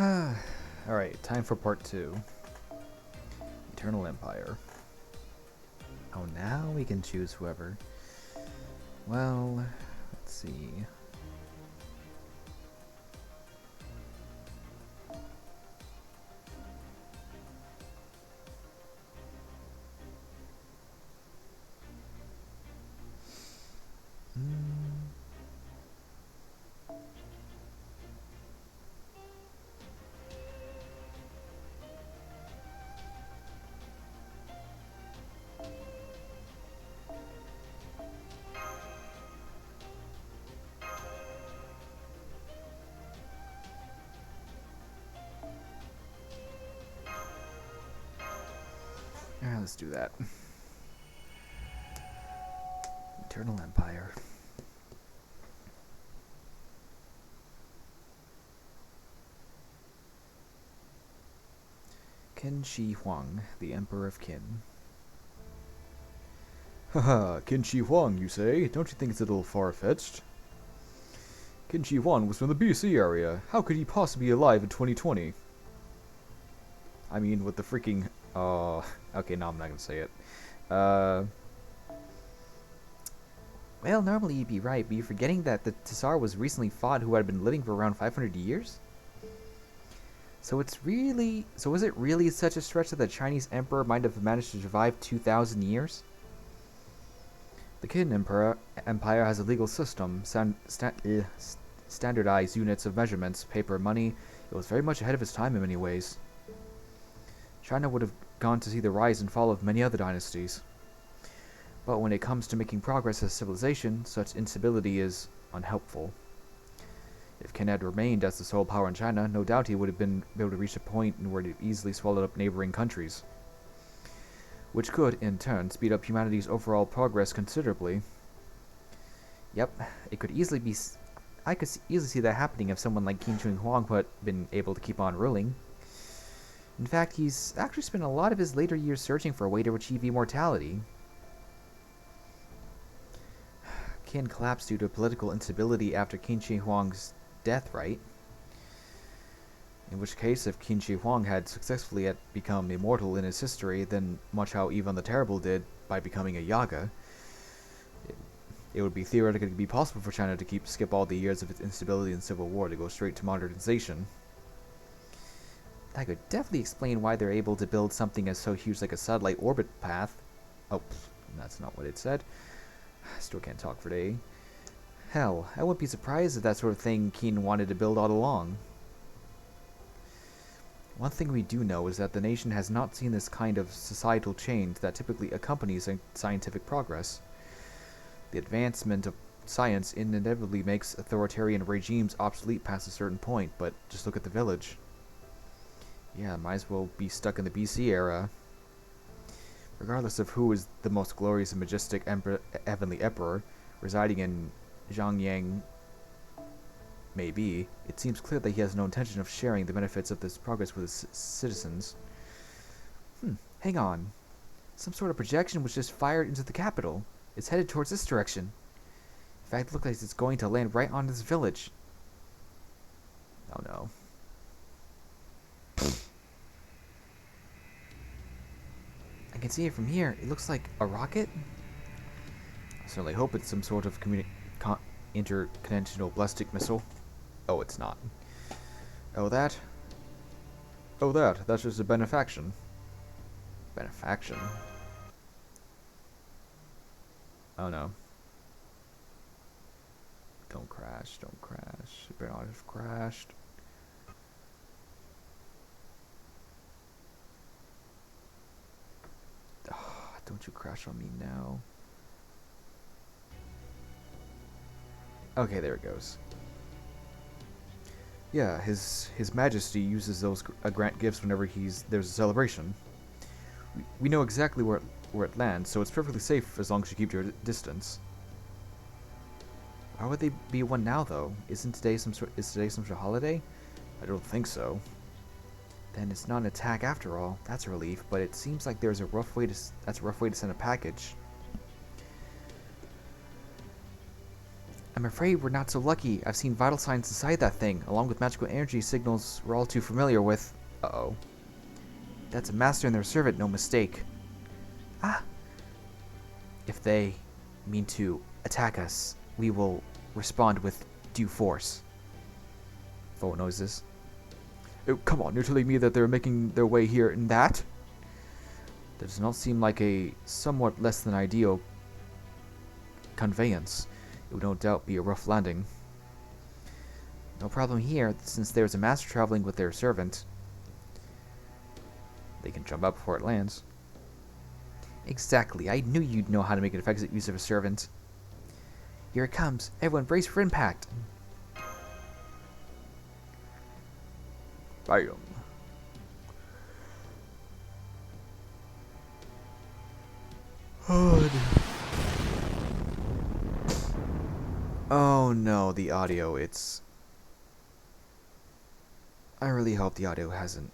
Alright, time for part 2. Eternal Empire. Oh, now we can choose whoever. Well, let's see. Let's do that. Eternal Empire. Qin Shi Huang, the Emperor of Qin. Haha, Qin Shi Huang, you say? Don't you think it's a little far-fetched? Qin Shi Huang was from the BC area. How could he possibly be alive in 2020? I mean, with the freaking... okay, no, I'm not gonna say it. Well, normally you'd be right, but you're forgetting that the Tsar was recently fought who had been living for around 500 years? So is it really such a stretch that the Chinese emperor might have managed to survive 2,000 years? The Qin Empire has a legal system, standardized units of measurements, paper, money. It was very much ahead of its time in many ways. China would have gone to see the rise and fall of many other dynasties. But when it comes to making progress as a civilization, such instability is unhelpful. If Qin had remained as the sole power in China, no doubt he would have been able to reach a point where it easily swallowed up neighboring countries, which could, in turn, speed up humanity's overall progress considerably. Yep, it could easily be... I could easily see that happening if someone like Qin Shi Huang had been able to keep on ruling. In fact, he's actually spent a lot of his later years searching for a way to achieve immortality. Qin collapsed due to political instability after Qin Shi Huang's death, right? In which case, if Qin Shi Huang had successfully become immortal in his history, then much how Ivan the Terrible did by becoming a Yaga, it would be theoretically be possible for China to skip all the years of its instability and civil war to go straight to modernization. That could definitely explain why they're able to build something as so huge like a satellite orbit path. Oh, that's not what it said. Still can't talk for today. Hell, I wouldn't be surprised if that sort of thing Qin wanted to build all along. One thing we do know is that the nation has not seen this kind of societal change that typically accompanies scientific progress. The advancement of science inevitably makes authoritarian regimes obsolete past a certain point, but just look at the village. Yeah, might as well be stuck in the BC era. Regardless of who is the most glorious and majestic heavenly emperor residing in Zhangyang may be, it seems clear that he has no intention of sharing the benefits of this progress with his citizens. Hang on. Some sort of projection was just fired into the capital. It's headed towards this direction. In fact, it looks like it's going to land right on this village. Oh no. I can see it from here. It looks like a rocket. I certainly hope it's some sort of intercontinental ballistic missile. Oh, it's not. Oh, that? Oh, that's just a benefaction. Benefaction? Oh, no. Don't crash, don't crash. It better not have crashed. Oh, don't you crash on me now. Okay, there it goes. Yeah, His Majesty uses those grant gifts whenever there's a celebration. We know exactly where it lands, so it's perfectly safe as long as you keep your distance. Why would they be one now, though? Is today some sort of holiday? I don't think so. Then it's not an attack after all. That's a relief, but it seems like that's a rough way to send a package. I'm afraid we're not so lucky. I've seen vital signs inside that thing, along with magical energy signals we're all too familiar with. Uh-oh. That's a master and their servant, no mistake. Ah! If they mean to attack us, we will respond with due force. Phone noises. Oh, come on, you're telling me that they're making their way here in that? That does not seem like a somewhat less than ideal conveyance. It would no doubt be a rough landing. No problem here, since there's a master traveling with their servant. They can jump up before it lands. Exactly, I knew you'd know how to make an effective use of a servant. Here it comes. Everyone brace for impact. Bam. Oh no, the audio, I really hope the audio hasn't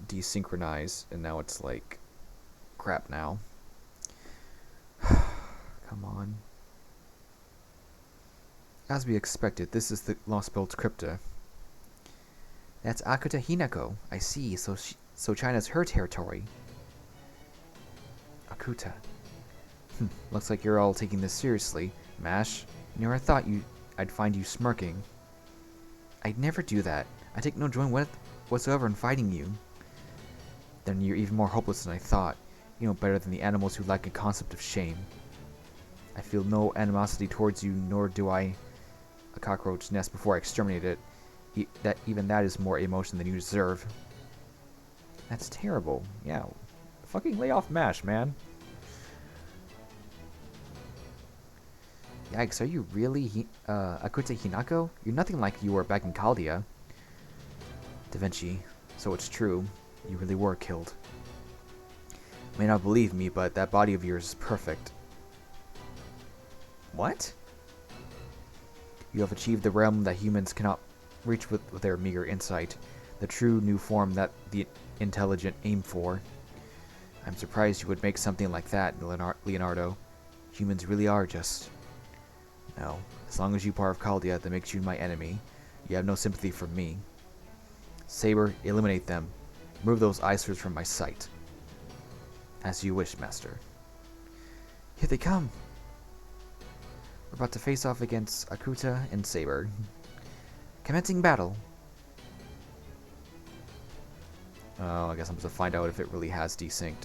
desynchronized and now it's like crap now. Come on. As we expected, this is the Lostbelt crypta. That's Akuta Hinako. I see, so China's her territory. Akuta. Looks like you're all taking this seriously. Mash, never thought I'd find you smirking. I'd never do that. I take no joy whatsoever in fighting you. Then you're even more hopeless than I thought. You know better than the animals who lack a concept of shame. I feel no animosity towards you, nor do I a cockroach nest before I exterminate it. Even that is more emotion than you deserve. That's terrible. Yeah, fucking lay off Mash, man. Yikes, are you really Akuta Hinako? You're nothing like you were back in Chaldea. Da Vinci, so it's true. You really were killed. You may not believe me, but that body of yours is perfect. What? You have achieved the realm that humans cannot reach with their meager insight. The true new form that the intelligent aim for. I'm surprised you would make something like that, Leonardo. Humans really are just... No, as long as you part of Chaldea, that makes you my enemy. You have no sympathy for me. Saber, eliminate them. Remove those eyesores from my sight. As you wish, Master. Here they come. We're about to face off against Akuta and Saber. Commencing battle. Oh, I guess I'm supposed to find out if it really has desynced.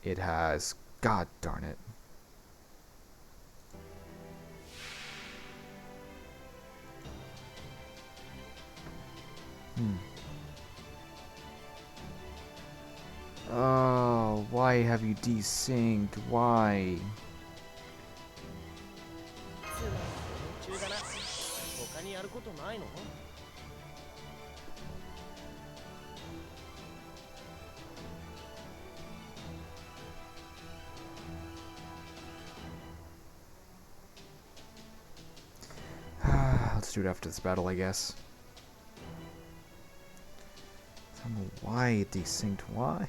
It has. God darn it. Oh, why have you desynced? Why? Let's do it after this battle, I guess. I don't know why it desynced. Why?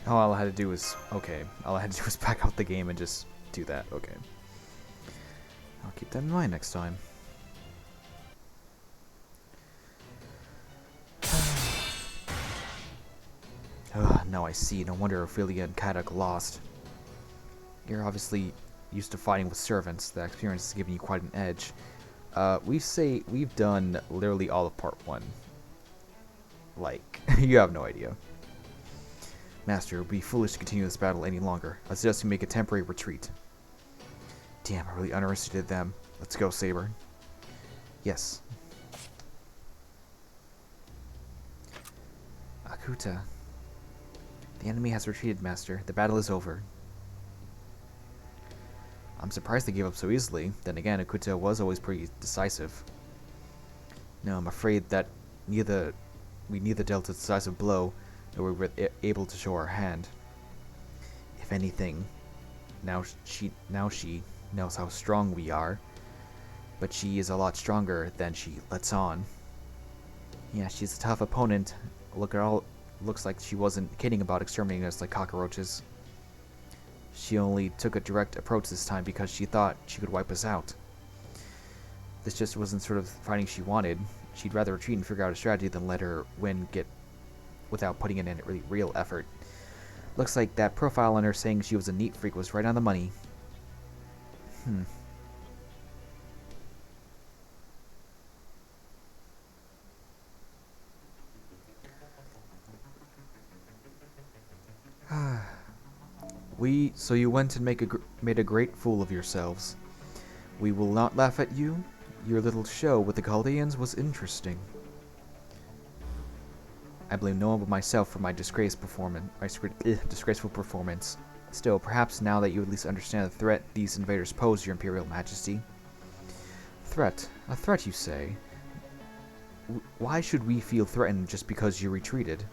Oh, all I had to do was... Okay. All I had to do was back out the game and just do that. Okay. I'll keep that in mind next time. Now I see. No wonder Ophelia and Kadak lost. You're obviously used to fighting with servants. That experience has given you quite an edge. We've done literally all of part 1. Like, you have no idea. Master, it would be foolish to continue this battle any longer. I suggest we make a temporary retreat. Damn, I really underestimated them. Let's go, Saber. Yes. Akuta. The enemy has retreated, Master. The battle is over. I'm surprised they gave up so easily. Then again, Akuta was always pretty decisive. No, I'm afraid that we neither dealt a decisive blow, nor were able to show our hand. If anything, now she knows how strong we are, but she is a lot stronger than she lets on. Yeah, she's a tough opponent. Looks like she wasn't kidding about exterminating us like cockroaches. She only took a direct approach this time because she thought she could wipe us out. This just wasn't sort of fighting she wanted. She'd rather retreat and figure out a strategy than let her win without putting in any really real effort. Looks like that profile on her saying she was a neat freak was right on the money. So you went and made a great fool of yourselves. We will not laugh at you. Your little show with the Chaldeans was interesting. I blame no one but myself for my disgraceful performance. Still, perhaps now that you at least understand the threat these invaders pose, Your Imperial Majesty. Threat? A threat, you say? Why should we feel threatened just because you retreated?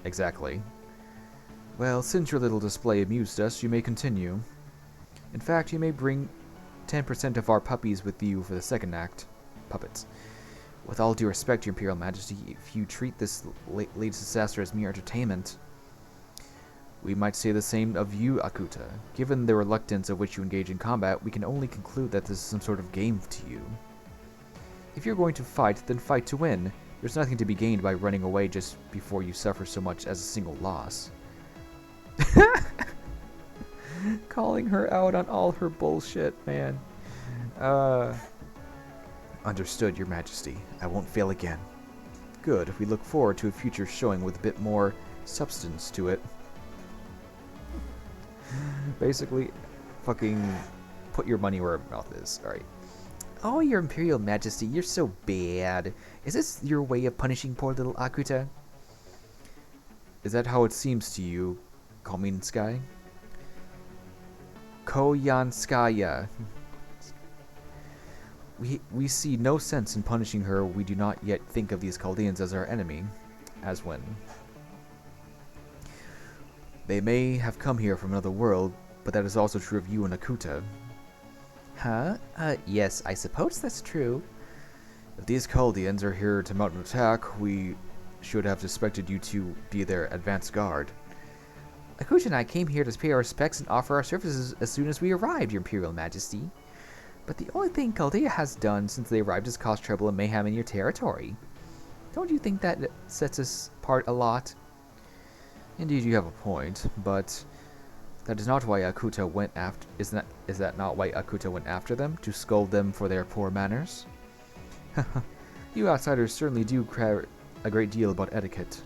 Exactly. Well, since your little display amused us, you may continue. In fact, you may bring 10% of our puppies with you for the second act. Puppets. With all due respect, Your Imperial Majesty, if you treat this latest disaster as mere entertainment, we might say the same of you, Akuta. Given the reluctance of which you engage in combat, we can only conclude that this is some sort of game to you. If you're going to fight, then fight to win. There's nothing to be gained by running away just before you suffer so much as a single loss. Calling her out on all her bullshit, man. Understood, Your Majesty. I won't fail again. Good. We look forward to a future showing with a bit more substance to it. Basically, fucking put your money where your mouth is. Alright. Oh, Your Imperial Majesty, you're so bad. Is this your way of punishing poor little Akuta? Is that how it seems to you, Kominskaya? Koyanskaya. We see no sense in punishing her. We do not yet think of these Chaldeans as our enemy, as when they may have come here from another world, but that is also true of you and Akuta. Huh? Yes, I suppose that's true. If these Chaldeans are here to mount an attack, we should have suspected you to be their advance guard. Akuta and I came here to pay our respects and offer our services as soon as we arrived, Your Imperial Majesty. But the only thing Chaldea has done since they arrived is cause trouble and mayhem in your territory. Don't you think that sets us apart a lot? Indeed, you have a point, but that is not why Akuta went after. Is that not why Akuta went after them, to scold them for their poor manners? You outsiders certainly do care a great deal about etiquette.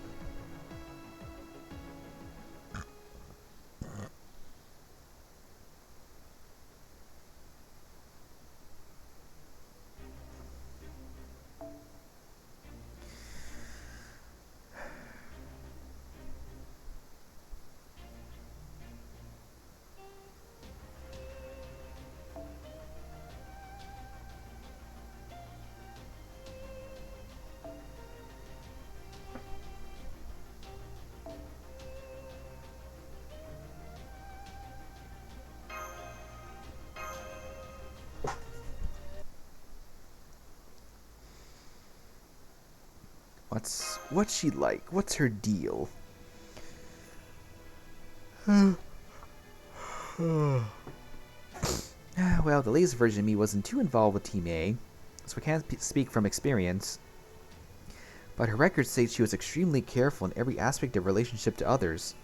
What's she like? What's her deal? Well, the latest version of me wasn't too involved with Team A, so I can't speak from experience. But her record states she was extremely careful in every aspect of relationship to others.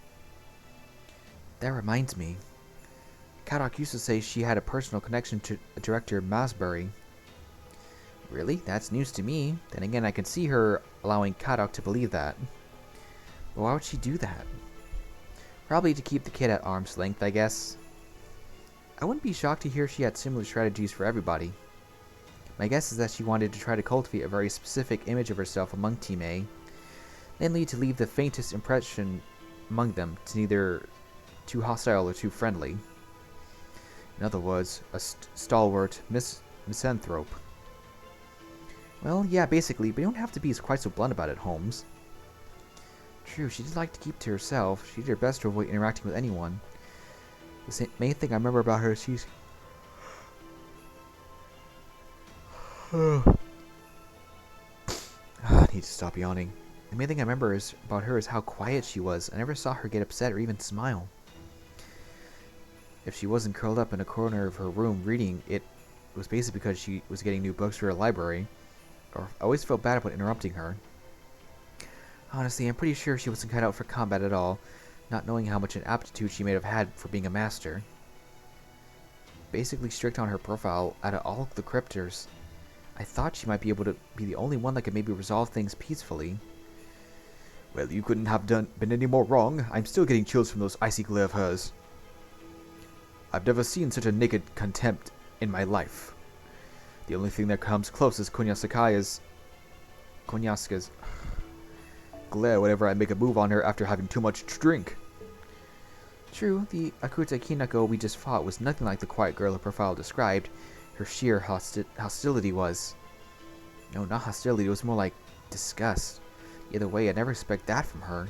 That reminds me. Kadok used to say she had a personal connection to director Masbury. Really? That's news to me. Then again, I can see her allowing Kadok to believe that. But why would she do that? Probably to keep the kid at arm's length, I guess. I wouldn't be shocked to hear she had similar strategies for everybody. My guess is that she wanted to try to cultivate a very specific image of herself among Team A, namely to leave the faintest impression among them to neither too hostile or too friendly. In other words, a stalwart misanthrope. Well, yeah, basically, but you don't have to be quite so blunt about it, Holmes. True, she did like to keep to herself. She did her best to avoid interacting with anyone. The main thing I remember about her is she's... I need to stop yawning. The main thing I remember about her is how quiet she was. I never saw her get upset or even smile. If she wasn't curled up in a corner of her room reading, it was basically because she was getting new books for her library. Or I always felt bad about interrupting her. Honestly, I'm pretty sure she wasn't cut out for combat at all, not knowing how much an aptitude she may have had for being a master. Basically strict on her profile out of all the cryptors. I thought she might be able to be the only one that could maybe resolve things peacefully. Well, you couldn't have been any more wrong. I'm still getting chills from those icy glare of hers. I've never seen such a naked contempt in my life. The only thing that comes close is Konyaska's glare whenever I make a move on her after having too much to drink. True, the Akuta Kinako we just fought was nothing like the quiet girl her profile described. Her sheer hostility was. No, not hostility, it was more like disgust. Either way, I never expect that from her.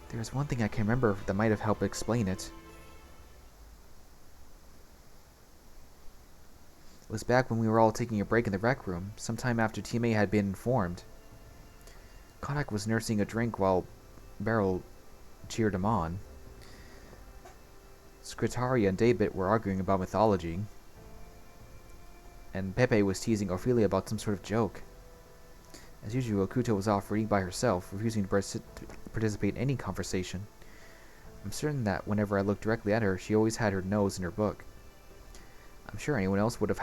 There's one thing I can remember that might have helped explain it. It was back when we were all taking a break in the rec room, sometime after Team A had been informed. Konak was nursing a drink while Beryl cheered him on. Scritaria and David were arguing about mythology, and Pepe was teasing Ophelia about some sort of joke. As usual, Okuto was off reading by herself, refusing to participate in any conversation. I'm certain that whenever I looked directly at her, she always had her nose in her book. I'm sure anyone else would have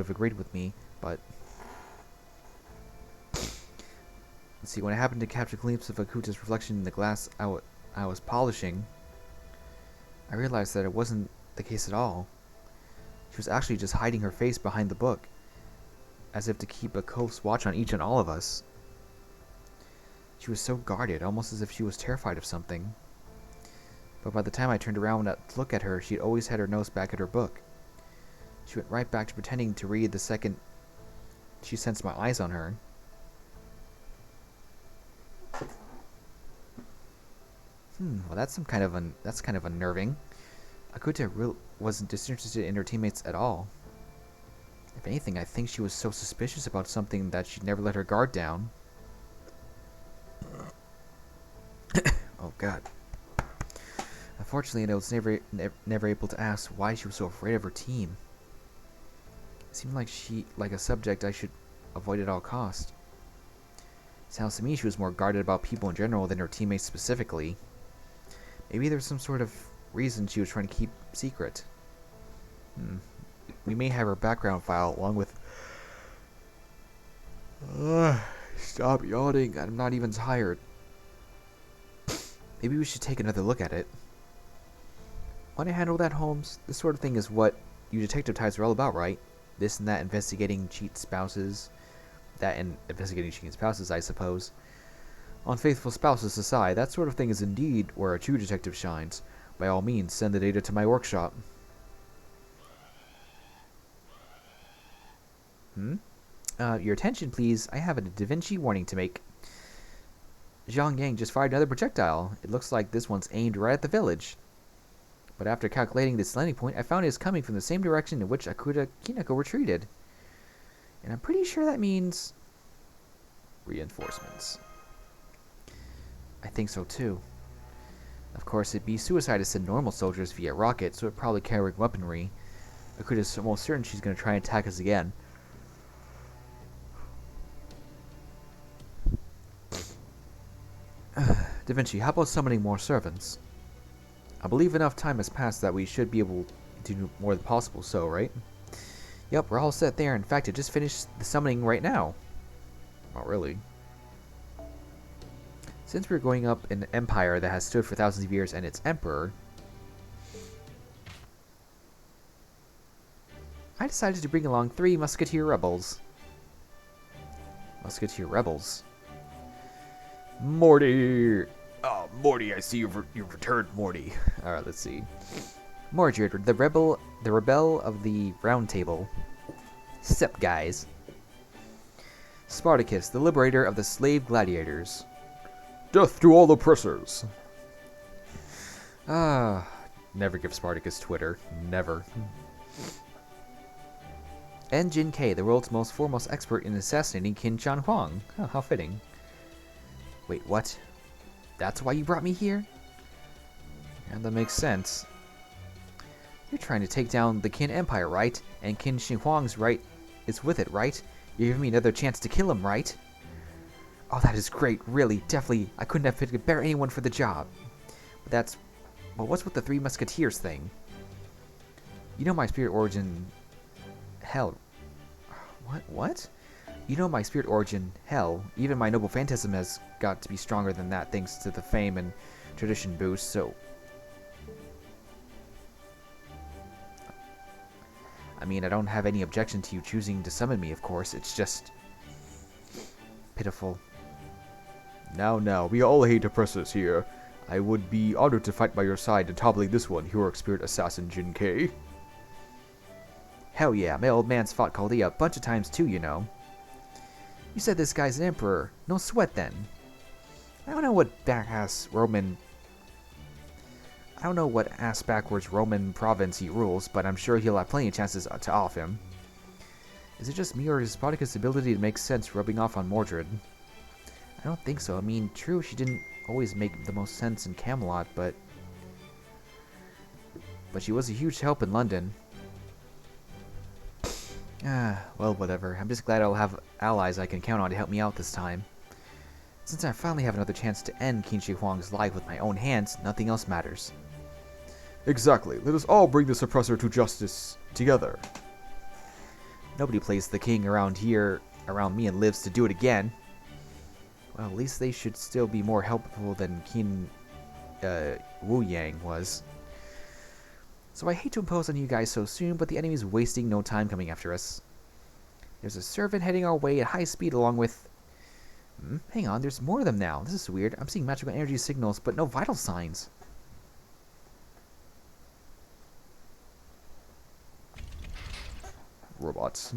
agreed with me, but... Let's see, when I happened to catch a glimpse of Akuta's reflection in the glass I was polishing, I realized that it wasn't the case at all. She was actually just hiding her face behind the book, as if to keep a close watch on each and all of us. She was so guarded, almost as if she was terrified of something. But by the time I turned around to look at her, she had always had her nose back at her book. She went right back to pretending to read the second she sensed my eyes on her. Well, that's kind of unnerving. Akuta wasn't disinterested in her teammates at all. If anything, I think she was so suspicious about something that she'd never let her guard down. Oh God. Unfortunately, I was never able to ask why she was so afraid of her team. It seemed like a subject I should avoid at all cost. Sounds to me she was more guarded about people in general than her teammates specifically. Maybe there's some sort of reason she was trying to keep secret. We may have her background file along with... Stop yawning, I'm not even tired. Maybe we should take another look at it. Want to handle that, Holmes? This sort of thing is what you detective types are all about, right? This and that investigating cheat spouses. That and investigating cheating spouses, I suppose. Unfaithful spouses aside, that sort of thing is indeed where a true detective shines. By all means, send the data to my workshop. Your attention, please. I have a Da Vinci warning to make. Zhang Yang just fired another projectile. It looks like this one's aimed right at the village. But after calculating this landing point, I found it is coming from the same direction in which Akuta Kineko retreated. And I'm pretty sure that means... reinforcements. I think so too. Of course, it'd be suicide to send normal soldiers via rocket, so it'd probably carry weaponry. Akuta's almost certain she's going to try and attack us again. Da Vinci, how about summoning more servants? I believe enough time has passed that we should be able to do more than possible so, right? Yep, we're all set there. In fact, I just finished the summoning right now. Not really. Since we're going up an empire that has stood for thousands of years and its emperor, I decided to bring along 3 musketeer rebels. Musketeer rebels? Morty! Oh, Morty, I see you've returned, Morty. Alright, let's see. Mordred, the rebel of the Round Table. Sup, guys. Spartacus, the liberator of the slave gladiators. Death to all oppressors. Never give Spartacus Twitter. Never. And Jin Kei, the world's most foremost expert in assassinating Qin Shan Huang. Oh, how fitting. Wait, what? That's why you brought me here? And that makes sense. You're trying to take down the Qin Empire, right? And Qin Shi Huang's right is with it, right? You're giving me another chance to kill him, right? Oh, that is great, really, definitely. I couldn't have picked better anyone for the job. But that's... well, what's with the 3 musketeers thing? You know my spirit origin... Hell... What? You know my spirit origin, hell. Even my noble phantasm has got to be stronger than that thanks to the fame and tradition boost, so... I mean, I don't have any objection to you choosing to summon me, of course. It's just... pitiful. Now, we all hate oppressors here. I would be honored to fight by your side in toppling this one, heroic spirit assassin Jin Kei. Hell yeah, my old man's fought Chaldea a bunch of times too, you know. You said this guy's an emperor. No sweat then. I don't know what ass backwards Roman province he rules, but I'm sure he'll have plenty of chances to off him. Is it just me or is Spartacus' ability to make sense rubbing off on Mordred? I don't think so. I mean, true, she didn't always make the most sense in Camelot, but she was a huge help in London. Well, whatever. I'm just glad I'll have allies I can count on to help me out this time. Since I finally have another chance to end Qin Shi Huang's life with my own hands, nothing else matters. Exactly. Let us all bring this oppressor to justice together. Nobody plays the king around me and lives to do it again. Well, at least they should still be more helpful than Qin Wu Yang was. So I hate to impose on you guys so soon, but the enemy's wasting no time coming after us. There's a servant heading our way at high speed along with... hang on, there's more of them now. This is weird. I'm seeing magical energy signals, but no vital signs. Robots.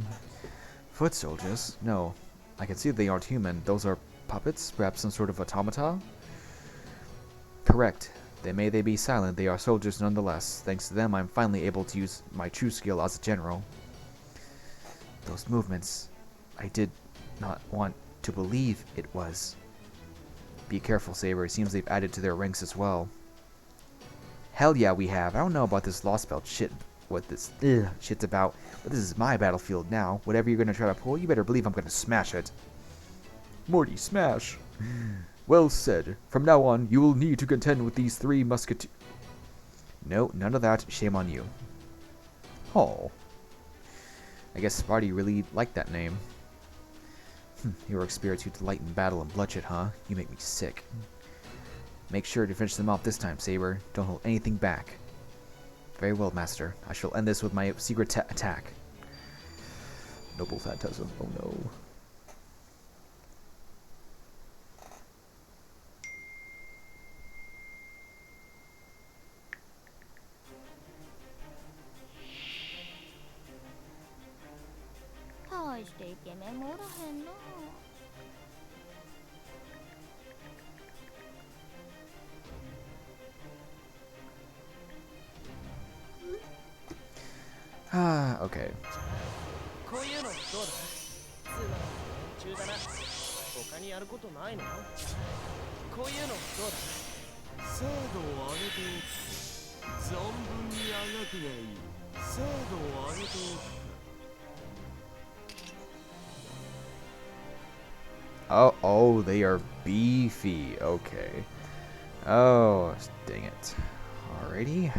Foot soldiers? No. I can see they aren't human. Those are puppets? Perhaps some sort of automata? Correct. They be silent, they are soldiers nonetheless. Thanks to them, I'm finally able to use my true skill as a general. Those movements, I did not want to believe it was. Be careful, Saber. It seems they've added to their ranks as well. Hell yeah, we have. I don't know about this Lostbelt shit, what this shit's about. But this is my battlefield now. Whatever you're gonna try to pull, you better believe I'm gonna smash it. Morty, smash. Well said. From now on, you will need to contend with these 3 musketeers. No, none of that. Shame on you. Oh. I guess Sparty really liked that name. Heroic spirits who delight in battle and bloodshed, huh? You make me sick. Make sure to finish them off this time, Saber. Don't hold anything back. Very well, Master. I shall end this with my secret attack. Noble Phantasm. Oh no. Ah, okay. Oh, they are beefy. Okay. Oh, dang it. Alrighty.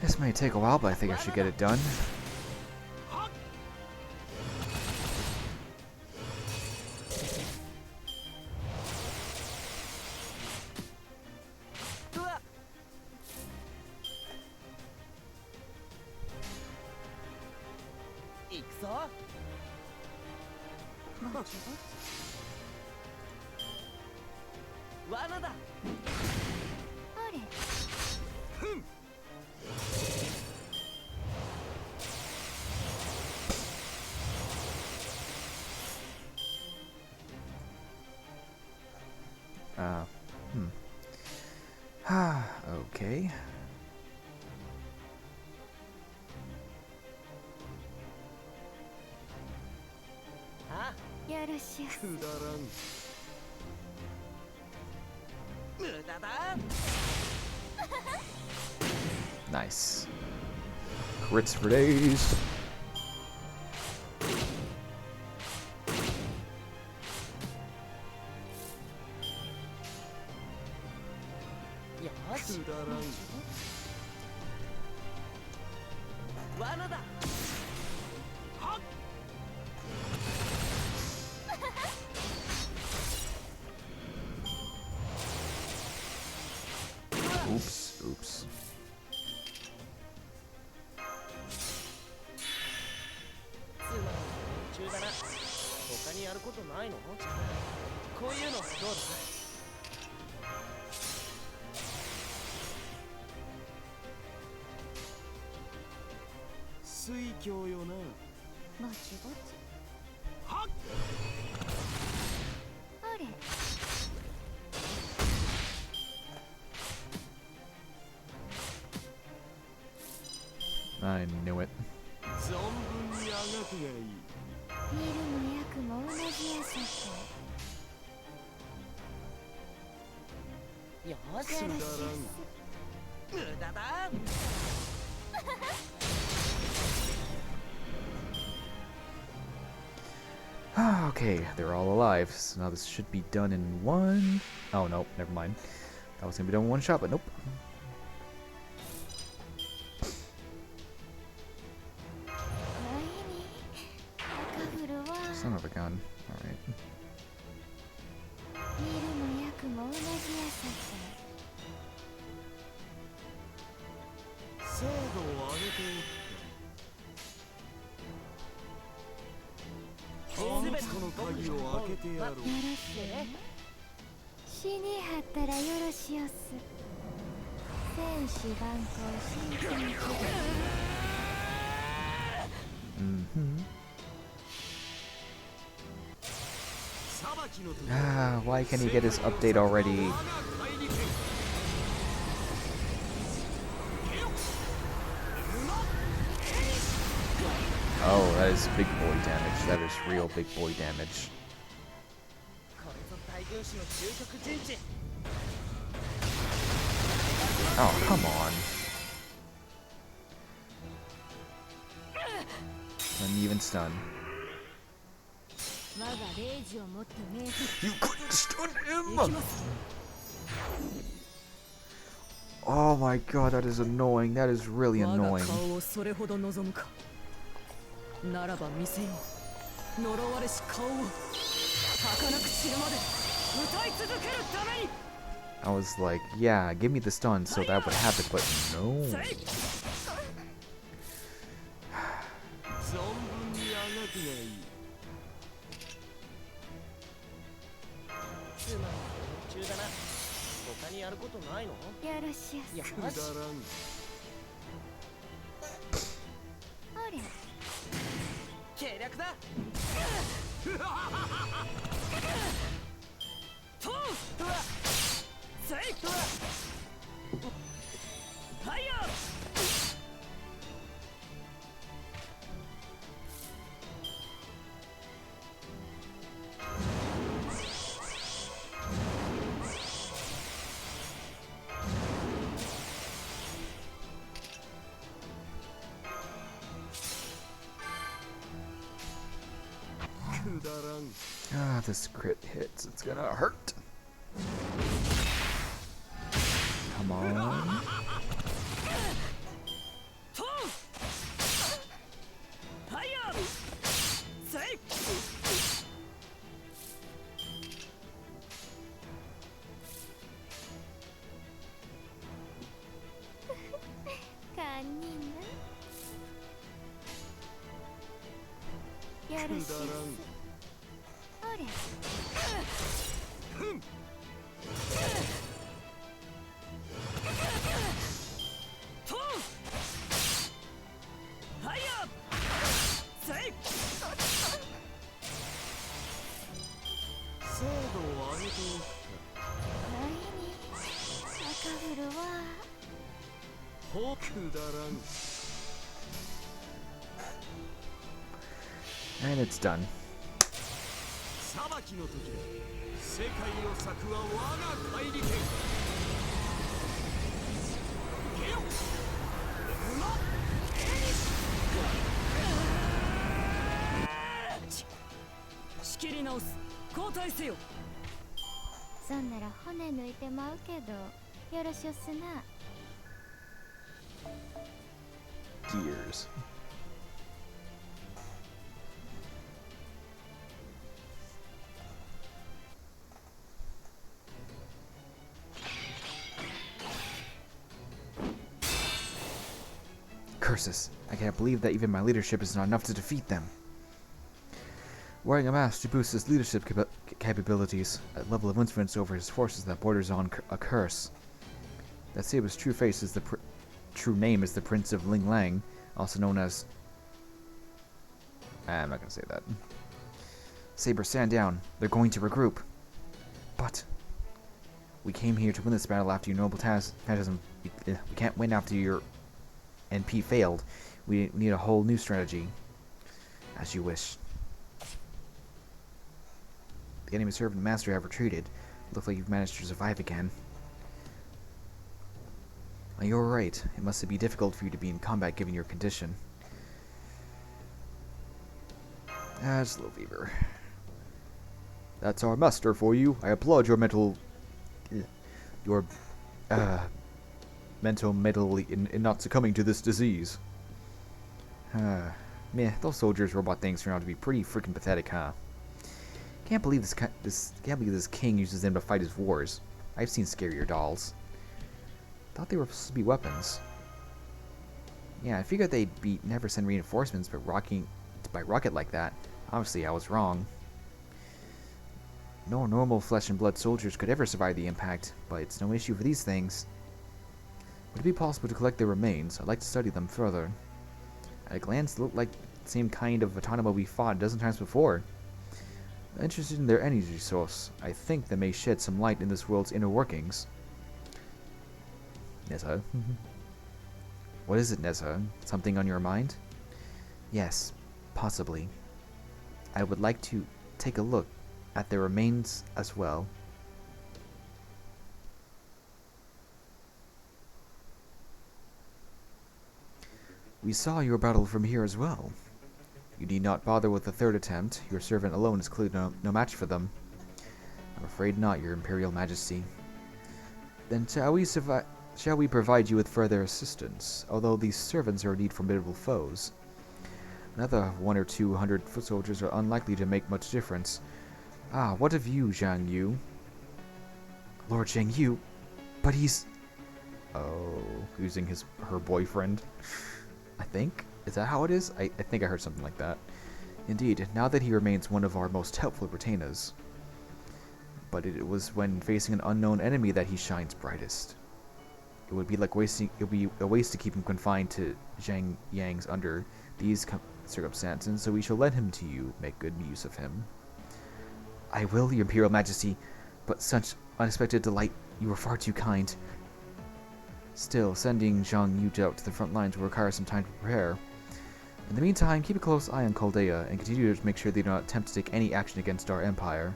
This may take a while, but I think I should get it done. Okay. Nice. Crits for days. Oops. I knew it. Okay, they're all alive. So now this should be done in one. Oh no, never mind. That was gonna be done in one shot, but nope. Son of a gun. Alright. Why can't he get his update already? Oh, That is big boy damage. That is real big boy damage. Oh, come on. Uneven stun. You couldn't stun him! Oh my god, that is annoying. That is really annoying. I was like, yeah, give me the stun so that would happen, but no. Ah, this crit hits. It's gonna hurt. Come on. And it's done. Gears. Curses. I can't believe that even my leadership is not enough to defeat them. Wearing a mask to boost his leadership capabilities, a level of influence over his forces that borders on a curse. That Saber's true face is the true name is the Prince of Ling Lang, also known as... I'm not gonna say that. Saber, stand down. They're going to regroup. But we came here to win this battle after your noble phantasm. We can't win after your NP failed. We need a whole new strategy. As you wish. The enemy servant and master have retreated. Looks like you've managed to survive again. You're right. It must be difficult for you to be in combat given your condition. Just a little fever. That's our master for you. I applaud your mental in not succumbing to this disease. Meh, those soldiers robot things turn out to be pretty freaking pathetic, huh? Can't believe this king uses them to fight his wars. I've seen scarier dolls. Thought they were supposed to be weapons. Yeah, I figured they'd never send reinforcements by rocket like that. Obviously, I was wrong. No normal flesh and blood soldiers could ever survive the impact, but it's no issue for these things. Would it be possible to collect their remains? I'd like to study them further. At a glance, they look like the same kind of autonoma we fought a dozen times before. I'm interested in their energy source. I think they may shed some light in this world's inner workings. Nessa? What is it, Nessa? Something on your mind? Yes. Possibly. I would like to take a look at their remains as well. We saw your battle from here as well. You need not bother with the third attempt. Your servant alone is clearly no match for them. I'm afraid not, Your Imperial Majesty. Then shall we provide you with further assistance? Although these servants are indeed formidable foes, another 100 or 200 foot soldiers are unlikely to make much difference. Ah, what of you, Zhang Yu? Lord Zhang Yu? But he's... Oh, using her boyfriend. I think? Is that how it is? I think I heard something like that. Indeed, now that he remains one of our most helpful retainers. But it was when facing an unknown enemy that he shines brightest. It would be a waste to keep him confined to Zhang Yang's under these circumstances, so we shall lend him to you. Make good use of him. I will, Your Imperial Majesty, but such unexpected delight, you are far too kind. Still, sending Zhang Yu out to the front lines will require some time to prepare. In the meantime, keep a close eye on Chaldea, and continue to make sure they do not attempt to take any action against our empire.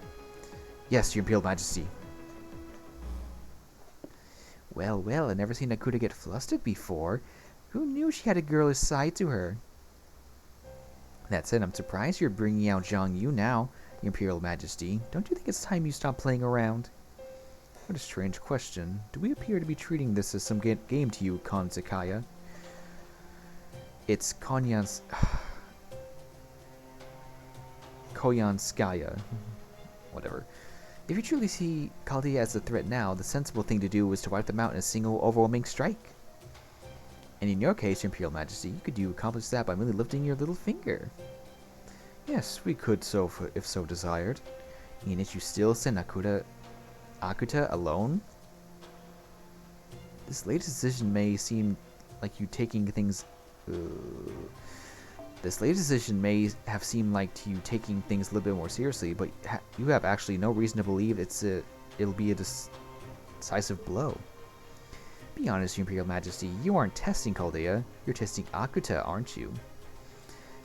Yes, Your Imperial Majesty. Well, well, I've never seen Akuta get flustered before. Who knew she had a girlish side to her? That said, I'm surprised you're bringing out Zhang Yu now, Your Imperial Majesty. Don't you think it's time you stop playing around? What a strange question. Do we appear to be treating this as some game to you, Konzakaya? It's Koyanskaya. Whatever. If you truly see Chaldea as a threat now, the sensible thing to do is to wipe them out in a single overwhelming strike. And in your case, Your Imperial Majesty, you could accomplish that by merely lifting your little finger. Yes, we could so if so desired. And yet you still send Akuta alone? This latest decision may seem like you taking things... This latest decision may have seemed like to you taking things a little bit more seriously, but you have actually no reason to believe it'll be a decisive blow. Be honest, Your Imperial Majesty, you aren't testing Chaldea, you're testing Akuta, aren't you?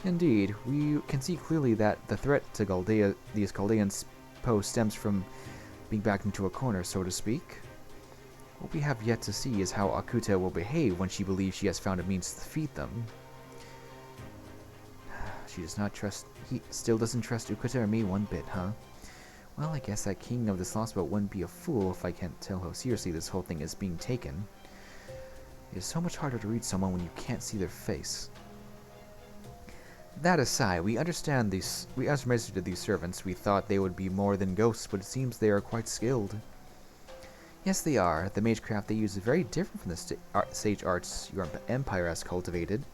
Indeed, we can see clearly that the threat to these Chaldeans pose stems from being backed into a corner, so to speak. What we have yet to see is how Akuta will behave when she believes she has found a means to defeat them. He still doesn't trust Ukuta or me one bit, huh? Well, I guess that king of this Lostbelt wouldn't be a fool if I can't tell how seriously this whole thing is being taken. It is so much harder to read someone when you can't see their face. That aside, we understand these. We underestimated these servants. We thought they would be more than ghosts, but it seems they are quite skilled. Yes, they are. The magecraft they use is very different from the sage arts your empire has cultivated.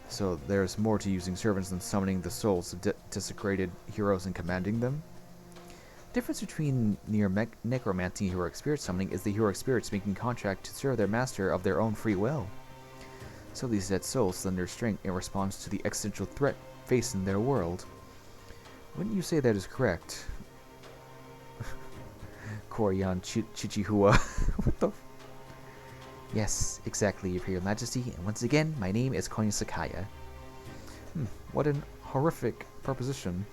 So there's more to using servants than summoning the souls of desecrated heroes and commanding them. The difference between necromancy and heroic spirit summoning is the heroic spirits making contract to serve their master of their own free will. So these dead souls lend their strength in response to the existential threat facing their world. Wouldn't you say that is correct? Koryan Chichihua. What the Yes, exactly, Your Imperial Majesty, and once again, my name is Konya Sakaya. What an horrific proposition.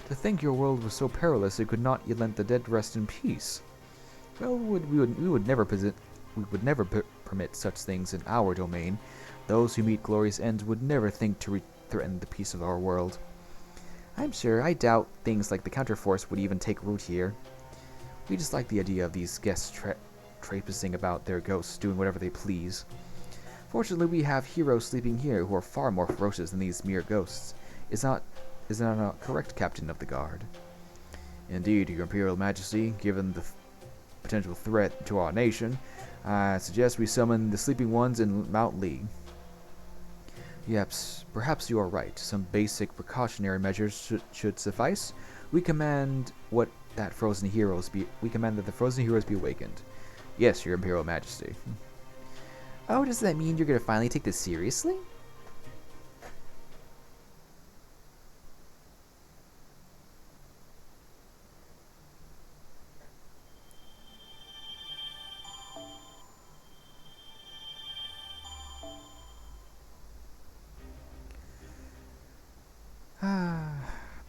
To think your world was so perilous it could not yet let the dead rest in peace. Well, we would never permit such things in our domain. Those who meet glorious ends would never think to threaten the peace of our world. I doubt things like the counterforce would even take root here. We just like the idea of these guests traipsing about their ghosts, doing whatever they please. Fortunately, we have heroes sleeping here who are far more ferocious than these mere ghosts. Is that not correct, Captain of the Guard? Indeed, Your Imperial Majesty, given the potential threat to our nation, I suggest we summon the sleeping ones in Mount Lee. Yes, perhaps you are right. Some basic precautionary measures should suffice. We command that the frozen heroes be awakened. Yes, Your Imperial Majesty. Oh, does that mean you're going to finally take this seriously?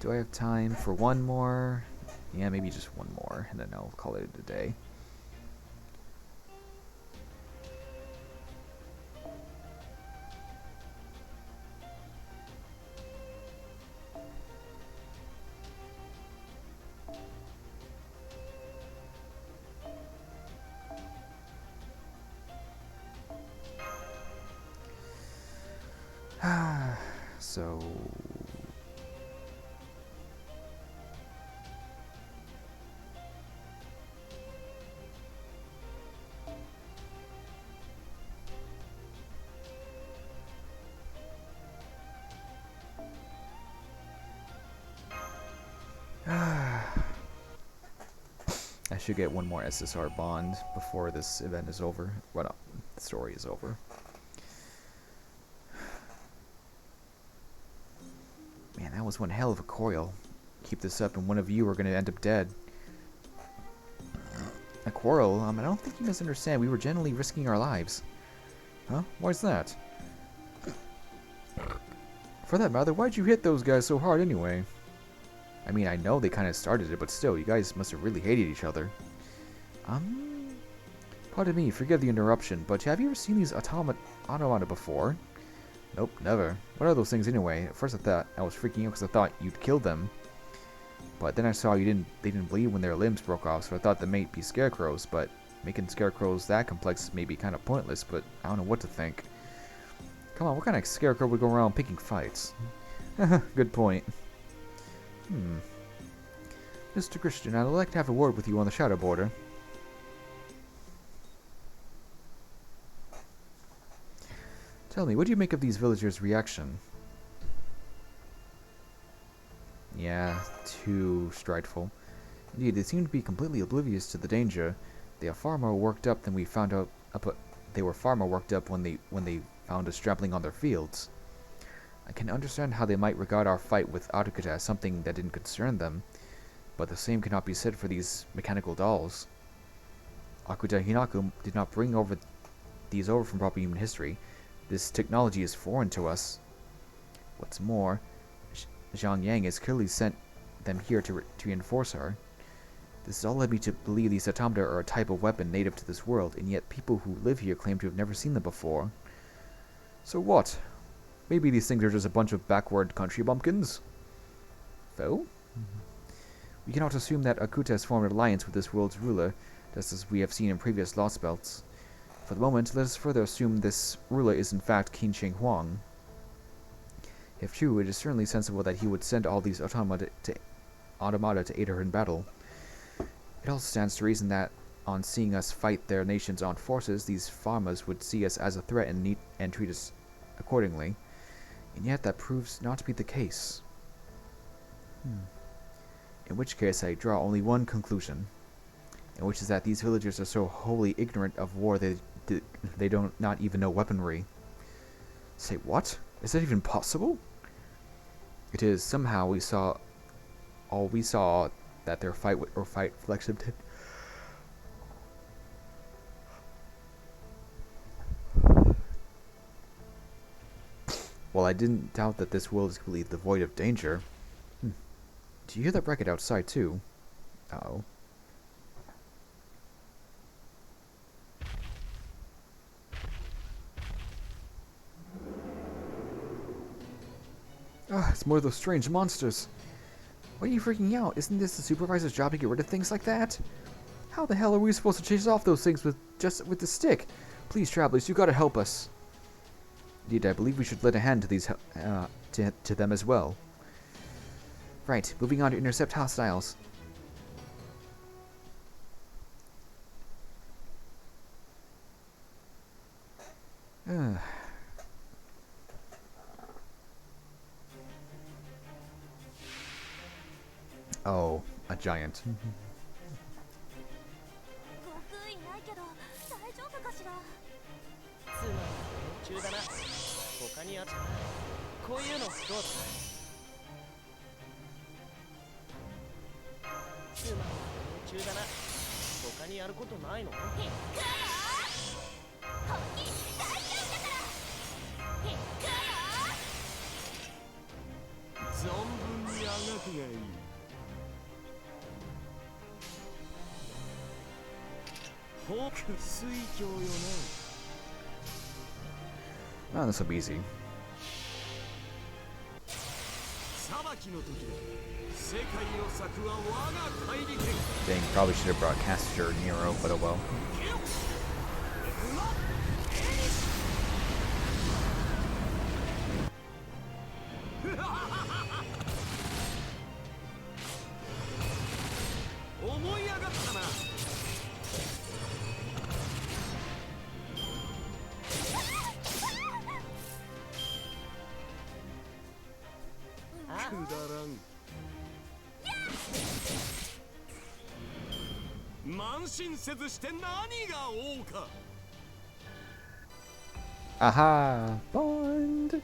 Do I have time for one more? Yeah, maybe just one more, and then I'll call it a day. So... I should get one more SSR bond before this event is over. Well, no, the story is over. Man, that was one hell of a coil. Keep this up and one of you are going to end up dead. A quarrel? I don't think you misunderstand. We were generally risking our lives. Huh? Why's that? For that matter, why'd you hit those guys so hard anyway? I mean, I know they kind of started it, but still, you guys must have really hated each other. Pardon me, forgive the interruption, but have you ever seen these automata before? Nope, never. What are those things anyway? At first I was freaking out because I thought you'd killed them. But then I saw they didn't bleed when their limbs broke off, so I thought they might be scarecrows, but making scarecrows that complex may be kind of pointless, but I don't know what to think. Come on, what kind of scarecrow would go around picking fights? Good point. Mr. Christian, I'd like to have a word with you on the shadow border. Tell me, what do you make of these villagers' reaction? Yeah, too strideful. Indeed, they seem to be completely oblivious to the danger. They are far more worked up than we found out. They were far more worked up when they found us trampling on their fields. I can understand how they might regard our fight with Arukuta as something that didn't concern them, but the same cannot be said for these mechanical dolls. Akuta Hinaku did not bring these over from proper human history. This technology is foreign to us. What's more, Zhang Yang has clearly sent them here to reinforce her. This has all led me to believe these automata are a type of weapon native to this world, and yet people who live here claim to have never seen them before. So what? Maybe these things are just a bunch of backward country bumpkins? Though? We cannot assume that Akuta has formed an alliance with this world's ruler, just as we have seen in previous Lostbelts. For the moment, let us further assume this ruler is in fact Qin Sheng Huang. If true, it is certainly sensible that he would send all these automata to aid her in battle. It also stands to reason that, on seeing us fight their nation's armed forces, these farmers would see us as a threat and treat us accordingly. And yet that proves not to be the case. In which case I draw only one conclusion, and which is that these villagers are so wholly ignorant of war they don't not even know weaponry. Say what? Is that even possible? It is. Somehow we saw that their fight flexibly. Well, I didn't doubt that this world is completely devoid of danger. Do you hear that racket outside, too? Uh-oh. It's more of those strange monsters. Why are you freaking out? Isn't this the supervisor's job to get rid of things like that? How the hell are we supposed to chase off those things with the stick? Please, travelers, you gotta help us. Indeed, I believe we should lend a hand to these to them as well. Right, moving on to intercept hostiles. Oh, a giant. Oh, this will be easy. Dang, probably should have brought Caster Nero, but oh well. Aha! Bond!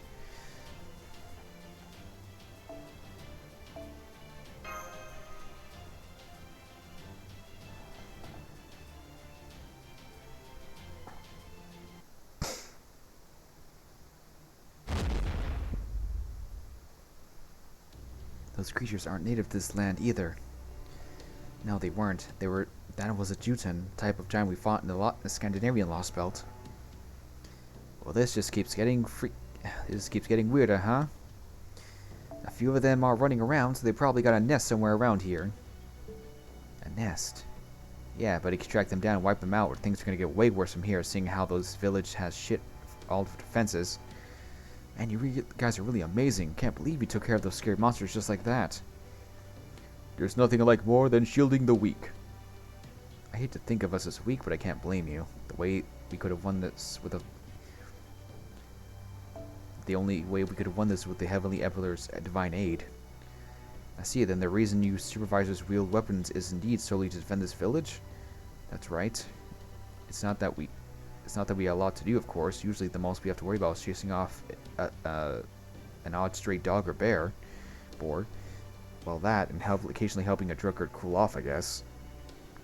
Those creatures aren't native to this land either. No, they weren't. That was a Juten, type of giant we fought in the Scandinavian Lostbelt. Well, this just keeps getting weirder, huh? A few of them are running around, so they probably got a nest somewhere around here. A nest? Yeah, but if you track them down and wipe them out, things are gonna get way worse from here, seeing how those village has shit all the defenses. Man, you guys are really amazing. Can't believe you took care of those scary monsters just like that. There's nothing I like more than shielding the weak. I hate to think of us as weak, but I can't blame you. The way we could have won this with the only way we could have won this with the Heavenly Emperor's divine aid. I see, then the reason you supervisors wield weapons is indeed solely to defend this village? That's right. It's not that we have a lot to do, of course. Usually the most we have to worry about is chasing off an odd stray dog or boar. Well, that, and occasionally helping a drunkard cool off, I guess.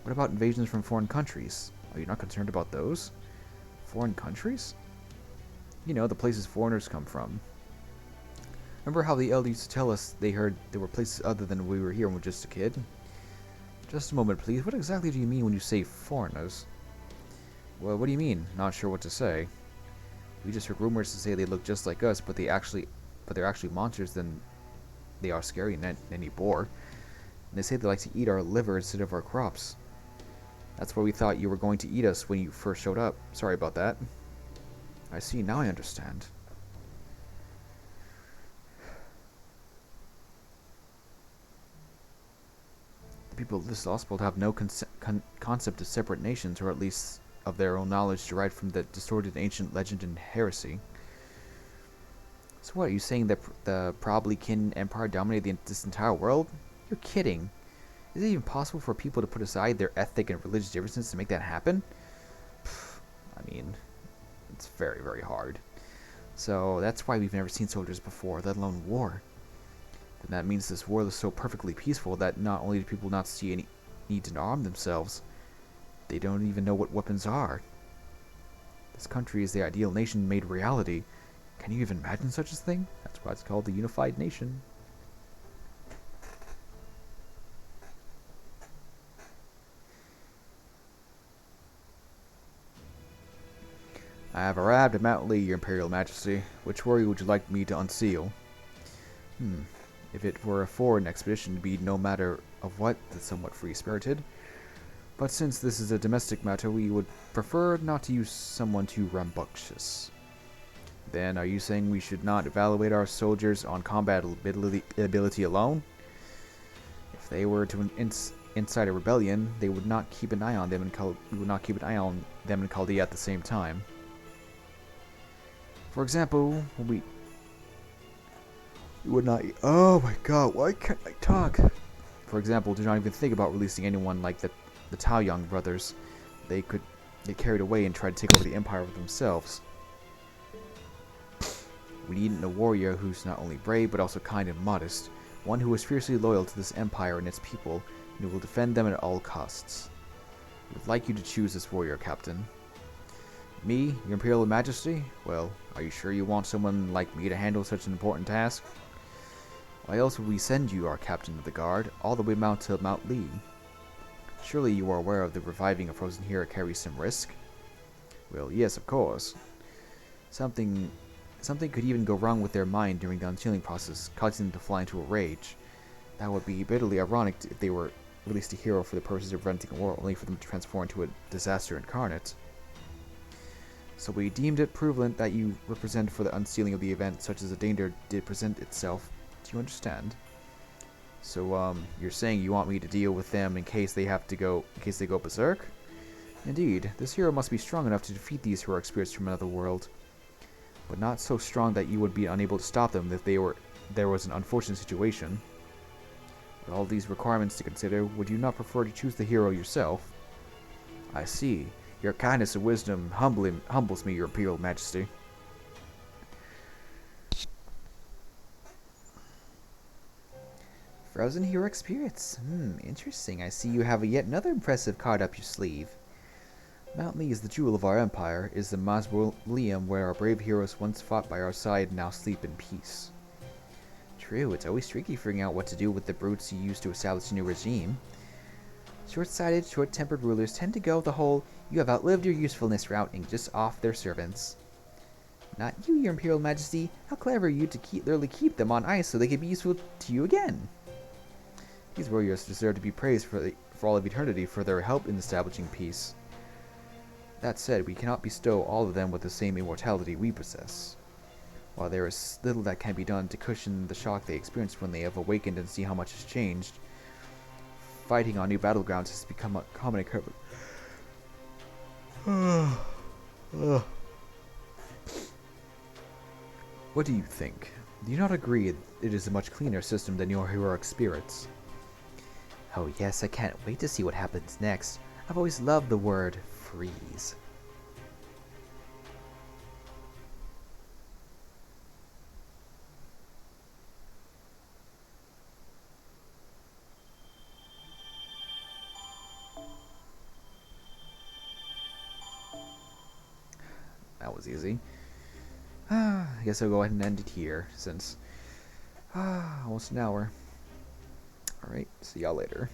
What about invasions from foreign countries? Are you not concerned about those? Foreign countries? You know, the places foreigners come from. Remember how the elders used to tell us they heard there were places other than we were here when we were just a kid? Just a moment, please. What exactly do you mean when you say foreigners? Well, what do you mean? Not sure what to say. We just heard rumors to say they look just like us, but they're actually monsters than they are scary and any boar. And they say they like to eat our liver instead of our crops. That's why we thought you were going to eat us when you first showed up. Sorry about that. I see, now I understand. The people of this Lostbelt have no concept of separate nations, or at least of their own knowledge derived from the distorted ancient legend and heresy. So what, are you saying that the probably Kin Empire dominated this entire world? You're kidding. Is it even possible for people to put aside their ethnic and religious differences to make that happen? I mean, it's very, very hard. So that's why we've never seen soldiers before, let alone war. And that means this world is so perfectly peaceful that not only do people not see any need to arm themselves, they don't even know what weapons are. This country is the ideal nation made reality. Can you even imagine such a thing? That's why it's called the Unified Nation. I have arrived at Mount Lee, Your Imperial Majesty. Which warrior would you like me to unseal? If it were a foreign expedition, it'd be no matter of what, that's somewhat free-spirited. But since this is a domestic matter, we would prefer not to use someone too rambunctious. Then, are you saying we should not evaluate our soldiers on combat ability alone? If they were to incite a rebellion, they would not keep an eye on them and Chaldea at the same time. For example, we would not. Oh my God! Why can't I talk? For example, do not even think about releasing anyone like the Taoyang brothers. They could get carried away and try to take over the empire for themselves. We need a warrior who's not only brave but also kind and modest, one who is fiercely loyal to this empire and its people, and who will defend them at all costs. We would like you to choose this warrior, Captain. Me, Your Imperial Majesty? Well, are you sure you want someone like me to handle such an important task? Why else would we send you, our Captain of the Guard, all the way to Mount Lee? Surely you are aware of the reviving a frozen hero carries some risk? Well, yes, of course. Something something could even go wrong with their mind during the unsealing process, causing them to fly into a rage. That would be bitterly ironic if they were released a hero for the purposes of preventing a war, only for them to transform into a disaster incarnate. So we deemed it prevalent that you represent for the unsealing of the event, such as a danger did present itself. Do you understand? So, you're saying you want me to deal with them in case they go berserk? Indeed, this hero must be strong enough to defeat these heroic spirits from another world, but not so strong that you would be unable to stop them if there was an unfortunate situation. With all these requirements to consider, would you not prefer to choose the hero yourself? I see. Your kindness and wisdom humbles me, Your Imperial Majesty. Frozen Hero Spirits. Interesting. I see you have yet another impressive card up your sleeve. Mount Lee is the jewel of our empire, is the mausoleum where our brave heroes once fought by our side and now sleep in peace. True, it's always tricky figuring out what to do with the brutes you use to establish a new regime. Short-sighted, short-tempered rulers tend to go the whole "you have outlived your usefulness" route and just off their servants. Not you, Your Imperial Majesty. How clever of you to literally keep them on ice so they can be useful to you again. These warriors deserve to be praised for all of eternity for their help in establishing peace. That said, we cannot bestow all of them with the same immortality we possess. While there is little that can be done to cushion the shock they experience when they have awakened and see how much has changed, fighting on new battlegrounds has become a common occurrence. What do you think? Do you not agree it is a much cleaner system than your heroic spirits? Oh yes, I can't wait to see what happens next. I've always loved the word freeze. That was easy. I guess I'll go ahead and end it here, since almost an hour. Alright, see y'all later.